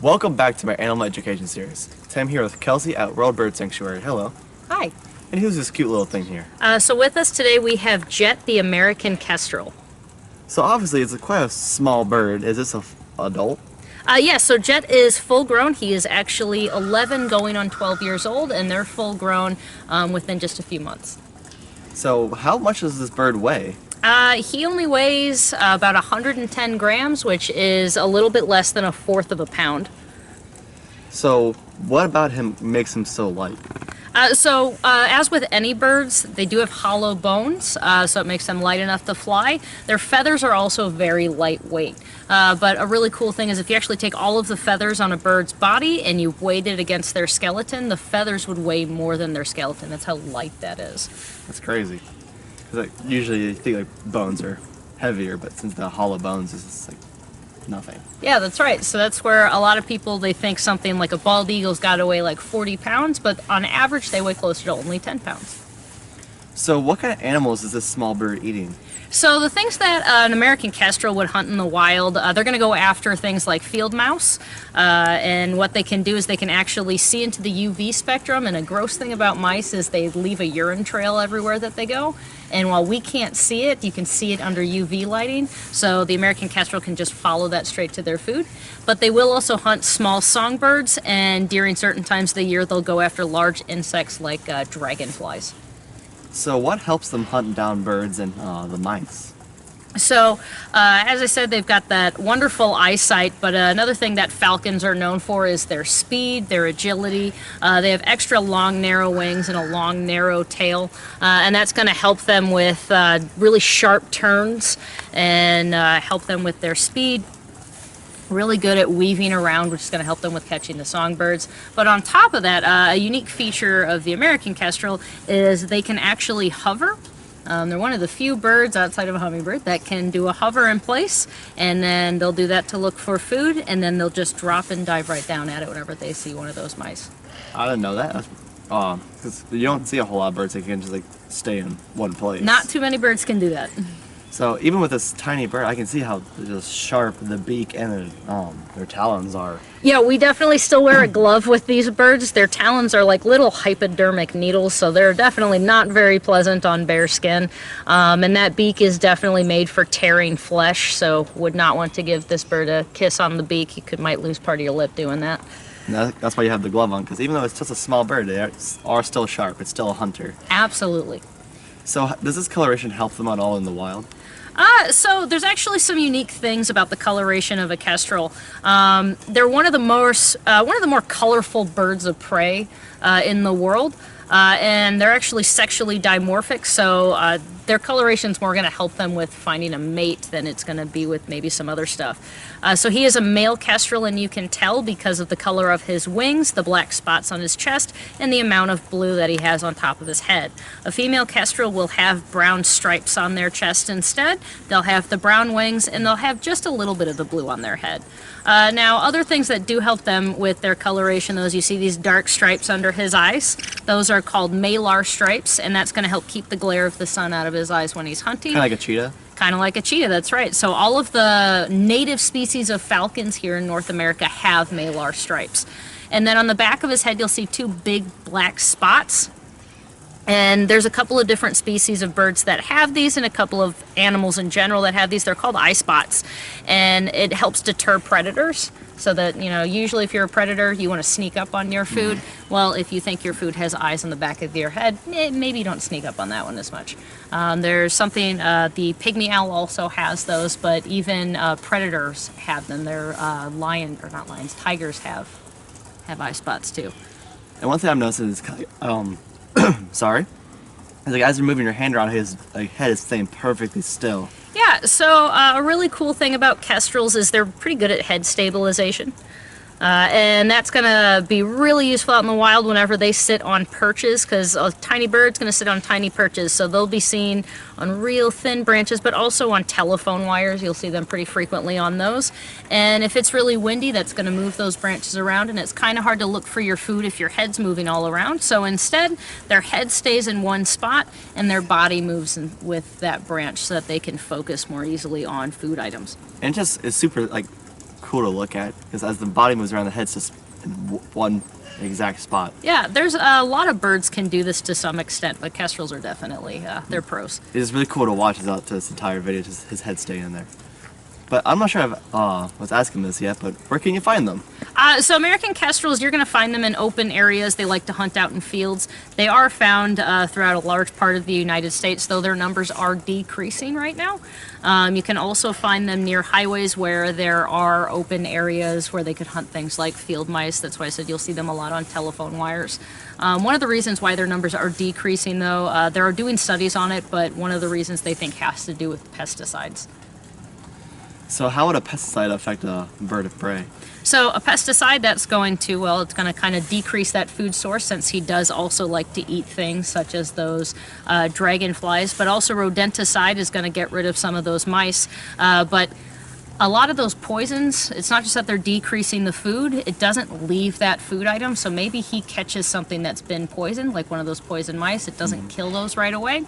Welcome back to my animal education series. Today I'm here with Kelsey at World Bird Sanctuary. Hello. Hi. And who's this cute little thing here? So with us today we have Jet, the American Kestrel. So obviously it's quite a small bird. Is this a adult? Yes, so Jet is full grown. He is actually 11 going on 12 years old, and they're full grown within just a few months. So how much does this bird weigh? He only weighs about 110 grams, which is a little bit less than a fourth of a pound. So what about him makes him so light? As with any birds, they do have hollow bones, so it makes them light enough to fly. Their feathers are also very lightweight. But a really cool thing is if you actually take all of the feathers on a bird's body and you weighed it against their skeleton, the feathers would weigh more than their skeleton. That's how light that is. That's crazy. 'Cause usually you think like bones are heavier, but since the hollow bones is just like nothing. Yeah, that's right. So that's where a lot of people, they think something like a bald eagle's got to weigh like 40 pounds, but on average they weigh closer to only 10 pounds. So what kind of animals is this small bird eating? So the things that an American Kestrel would hunt in the wild, they're going to go after things like field mouse, and what they can do is they can actually see into the UV spectrum, and a gross thing about mice is they leave a urine trail everywhere that they go, and while we can't see it, you can see it under UV lighting, so the American Kestrel can just follow that straight to their food. But they will also hunt small songbirds, and during certain times of the year they'll go after large insects like dragonflies. So what helps them hunt down birds and the mice? So, as I said, they've got that wonderful eyesight, but another thing that falcons are known for is their speed, their agility. They have extra long, narrow wings and a long, narrow tail, and that's going to help them with really sharp turns and help them with their speed. Really good at weaving around, which is going to help them with catching the songbirds. But on top of that, a unique feature of the American Kestrel is they can actually hover. They're one of the few birds outside of a hummingbird that can do a hover in place, and then they'll do that to look for food, and then they'll just drop and dive right down at it whenever they see one of those mice. I didn't know that. Because you don't see a whole lot of birds that can just like stay in one place. Not too many birds can do that. So even with this tiny bird, I can see how just sharp the beak and their talons are. Yeah, we definitely still wear a glove with these birds. Their talons are like little hypodermic needles, so they're definitely not very pleasant on bare skin. And that beak is definitely made for tearing flesh, so would not want to give this bird a kiss on the beak. You might lose part of your lip doing that. And that's why you have the glove on, because even though it's just a small bird, they are still sharp. It's still a hunter. Absolutely. So does this coloration help them at all in the wild? So there's actually some unique things about the coloration of a kestrel. They're one of the more colorful birds of prey in the world, and they're actually sexually dimorphic. So their coloration is more going to help them with finding a mate than it's going to be with maybe some other stuff. So he is a male kestrel, and you can tell because of the color of his wings, the black spots on his chest, and the amount of blue that he has on top of his head. A female kestrel will have brown stripes on their chest instead. They'll have the brown wings, and they'll have just a little bit of the blue on their head. Now, other things that do help them with their coloration, those you see these dark stripes under his eyes, those are called malar stripes, and that's going to help keep the glare of the sun out of his eyes when he's hunting. Kind of like a cheetah? Kind of like a cheetah, that's right. So all of the native species of falcons here in North America have malar stripes. And then on the back of his head, you'll see two big black spots. And there's a couple of different species of birds that have these, and a couple of animals in general that have these. They're called eyespots, and it helps deter predators. So that, you know, usually if you're a predator, you want to sneak up on your food. Well, if you think your food has eyes on the back of your head, maybe you don't sneak up on that one as much. There's something, the pygmy owl also has those, but even predators have them. They're tigers have eye spots too. And one thing I've noticed is sorry. Like as you're moving your hand around, his head is staying perfectly still. Yeah, so a really cool thing about kestrels is they're pretty good at head stabilization. And that's going to be really useful out in the wild whenever they sit on perches, because a tiny bird's going to sit on tiny perches, so they'll be seen on real thin branches, but also on telephone wires. You'll see them pretty frequently on those. And if it's really windy, that's going to move those branches around, and it's kind of hard to look for your food if your head's moving all around. So instead, their head stays in one spot, and their body moves with that branch so that they can focus more easily on food items. And it just is super, like, cool to look at because as the body moves around, the head's just in one exact spot. Yeah, there's a lot of birds can do this to some extent, but kestrels are definitely they're pros. It's really cool to watch this entire video, just his head staying in there. But I'm not sure I was asking this yet, but where can you find them? So American kestrels, you're going to find them in open areas. They like to hunt out in fields. They are found throughout a large part of the United States, though their numbers are decreasing right now. You can also find them near highways where there are open areas where they could hunt things like field mice. That's why I said you'll see them a lot on telephone wires. One of the reasons why their numbers are decreasing, though, they're doing studies on it, but one of the reasons they think has to do with pesticides. So how would a pesticide affect a bird of prey? So a pesticide that's going to, well, it's going to kind of decrease that food source since he does also like to eat things such as those dragonflies, but also rodenticide is going to get rid of some of those mice. But a lot of those poisons, it's not just that they're decreasing the food, it doesn't leave that food item. So maybe he catches something that's been poisoned, like one of those poison mice, it doesn't kill those right away.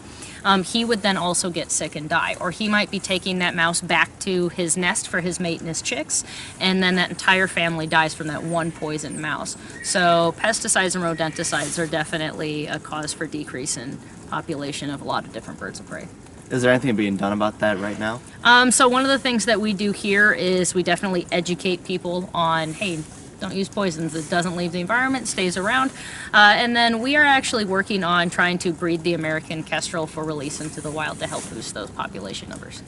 He would then also get sick and die. Or he might be taking that mouse back to his nest for his mate and his chicks, and then that entire family dies from that one poisoned mouse. So pesticides and rodenticides are definitely a cause for decrease in population of a lot of different birds of prey. Is there anything being done about that right now? So one of the things that we do here is we definitely educate people on, hey, don't use poisons. It doesn't leave the environment, stays around. And then we are actually working on trying to breed the American Kestrel for release into the wild to help boost those population numbers.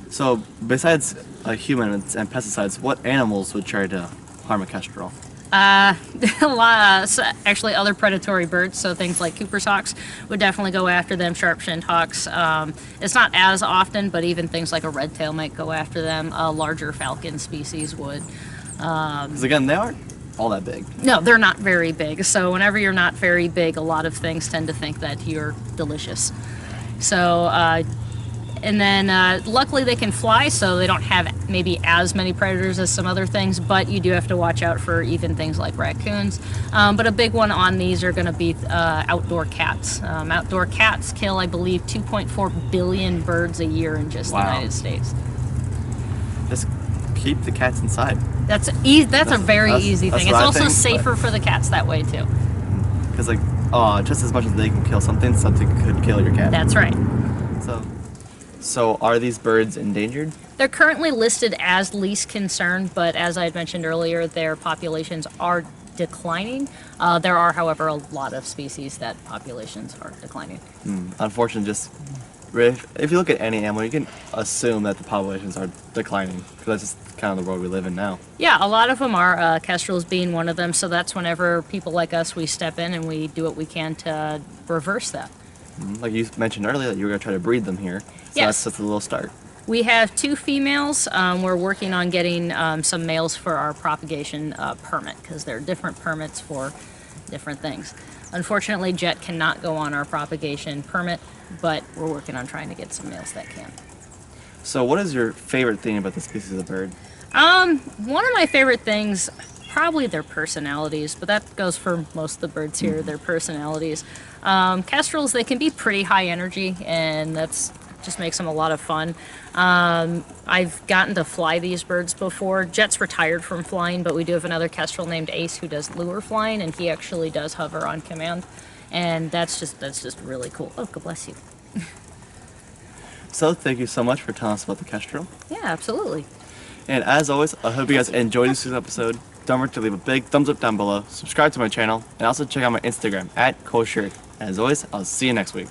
So besides humans and pesticides, what animals would try to harm a kestrel? A lot, actually other predatory birds, so things like Cooper's hawks would definitely go after them, sharp-shinned hawks. It's not as often, but even things like a red tail might go after them. A larger falcon species would. Because again, they aren't all that big. No, they're not very big. So whenever you're not very big, a lot of things tend to think that you're delicious. So, and then luckily they can fly, so they don't have maybe as many predators as some other things, but you do have to watch out for even things like raccoons. But a big one on these are going to be outdoor cats. Outdoor cats kill, I believe, 2.4 billion birds a year in just the United States. Just keep the cats inside. That's a very easy thing. It's also safer for the cats that way too. Because like, just as much as they can kill something, something could kill your cat. That's right. So are these birds endangered? They're currently listed as least concern, but as I had mentioned earlier, their populations are declining. There are, however, a lot of species that populations are declining. Unfortunately, just if you look at any animal, you can assume that the populations are declining because that's just kind of the world we live in now. Yeah, a lot of them are, kestrels being one of them, so that's whenever people like us, we step in and we do what we can to reverse that. Like you mentioned earlier that you were going to try to breed them here, so yes. That's just a little start. We have 2 females. We're working on getting some males for our propagation permit because there are different permits for different things. Unfortunately, Jet cannot go on our propagation permit, but we're working on trying to get some males that can. So what is your favorite thing about the species of bird? One of my favorite things, probably their personalities, but that goes for most of the birds here, their personalities. Kestrels, they can be pretty high energy, and that's just makes them a lot of fun. I've gotten to fly these birds before. Jet's retired from flying, but we do have another kestrel named Ace who does lure flying, and he actually does hover on command, and that's just really cool. Oh, God bless you. So thank you so much for telling us about the kestrel. Yeah, absolutely. And as always, I hope you guys enjoyed this episode. Don't forget to leave a big thumbs up down below, subscribe to my channel, and also check out my Instagram @Kosher. As always, I'll see you next week.